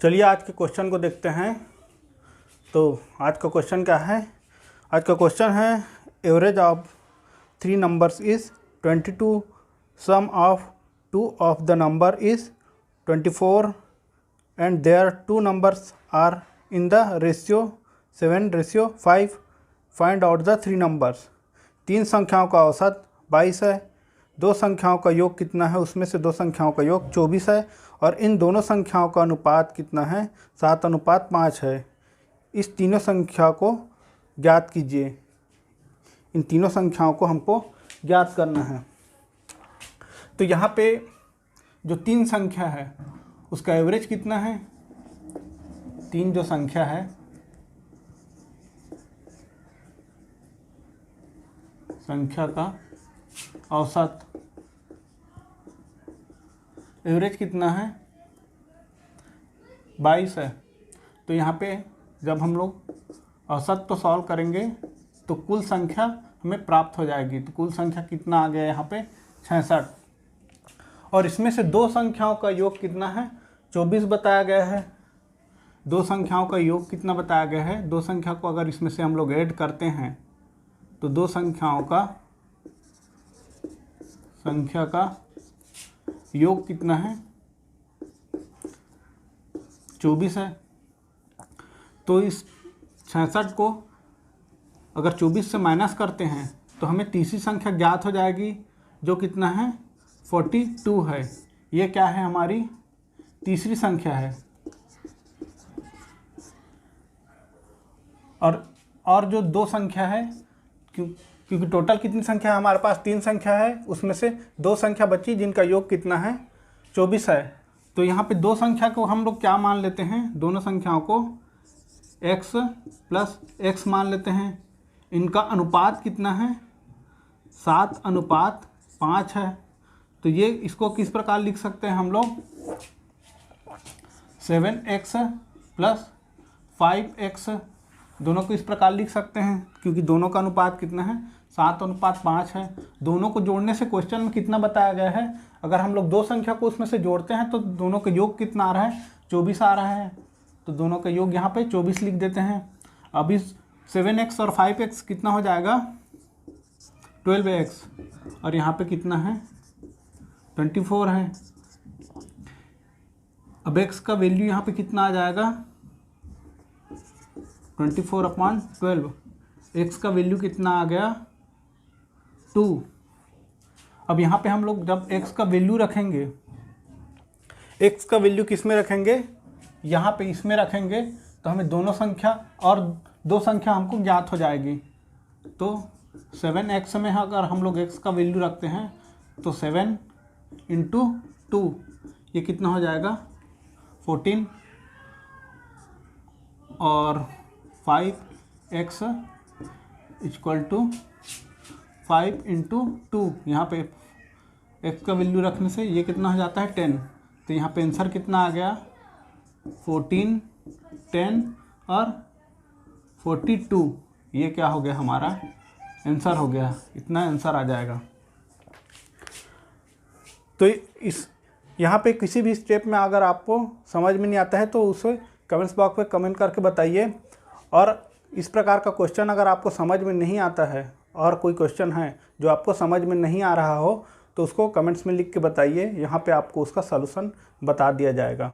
चलिए आज के क्वेश्चन को देखते हैं। तो आज का क्वेश्चन क्या है? आज का क्वेश्चन है average of 3 numbers is 22, sum of 2 of the number is 24 and there 2 numbers are in the ratio 7:5। Find out the 3 numbers. 3 संख्याओं का औसत 22 है, 2 संख्याओं का योग कितना है, उसमें से 2 संख्याओं का योग 24 है और इन दोनों संख्याओं का अनुपात कितना है, 7:5 है। इस तीनों संख्या को ज्ञात कीजिए। इन तीनों संख्याओं को हमको ज्ञात करना है। तो यहाँ पे जो 3 संख्या है उसका एवरेज कितना है, 3 जो संख्या है संख्या का औसत एवरेज कितना है, 22 है। तो यहाँ पे जब हम लोग औसत तो सॉल्व करेंगे तो कुल संख्या हमें प्राप्त हो जाएगी। तो कुल संख्या कितना आ गया यहाँ पे, 66। और इसमें से 2 संख्याओं का योग कितना है, 24 बताया गया है। 2 संख्याओं का योग कितना बताया गया है, 2 संख्या को अगर इसमें से हम लोग ऐड करते हैं तो 2 संख्या का योग कितना है, 24 है। तो इस 66 को अगर 24 से माइनस करते हैं तो हमें तीसरी संख्या ज्ञात हो जाएगी जो कितना है, 42 है। ये क्या है, हमारी तीसरी संख्या है। और जो 2 संख्या है, क्योंकि टोटल कितनी संख्या है हमारे पास, 3 संख्या है, उसमें से 2 संख्या बची जिनका योग कितना है, 24 है। तो यहाँ पे 2 संख्या को हम लोग क्या मान लेते हैं, दोनों संख्याओं को x प्लस x मान लेते हैं। इनका अनुपात कितना है, 7:5 है। तो ये इसको किस प्रकार लिख सकते हैं हम लोग, 7x प्लस 5x, दोनों को इस प्रकार लिख सकते हैं क्योंकि दोनों का अनुपात कितना है, 7:5 है। दोनों को जोड़ने से क्वेश्चन में कितना बताया गया है, अगर हम लोग 2 संख्या को उसमें से जोड़ते हैं तो दोनों का योग कितना आ रहा है, 24 आ रहा है। तो दोनों का योग यहाँ पे 24 लिख देते हैं। अब इस 7x और 5x कितना हो जाएगा, 12x, और यहाँ पे कितना है, 24 है। अब x का वैल्यू यहाँ पे कितना आ जाएगा, 24/12। x का वैल्यू कितना आ गया, 2। अब यहाँ पे हम लोग जब x का वैल्यू रखेंगे, x का वैल्यू किस में रखेंगे, यहाँ पे इसमें रखेंगे, तो हमें दोनों संख्या और 2 संख्या हमको ज्ञात हो जाएगी। तो 7x में अगर हम लोग x का वैल्यू रखते हैं तो 7 × 2, ये कितना हो जाएगा, 14, और 5x = 5 × 2। यहाँ पे x का वैल्यू रखने से ये कितना हो जाता है, 10। तो यहाँ पे आंसर कितना आ गया, 14, 10 और 42। ये क्या हो गया, हमारा आंसर हो गया। इतना आंसर आ जाएगा। तो इस यहाँ पे किसी भी स्टेप में अगर आपको समझ में नहीं आता है तो उसे कमेंट्स बॉक्स में कमेंट करके बताइए। और इस प्रकार का क्वेश्चन अगर आपको समझ में नहीं आता है और कोई क्वेश्चन है जो आपको समझ में नहीं आ रहा हो तो उसको कमेंट्स में लिख के बताइए। यहाँ पे आपको उसका सलूशन बता दिया जाएगा।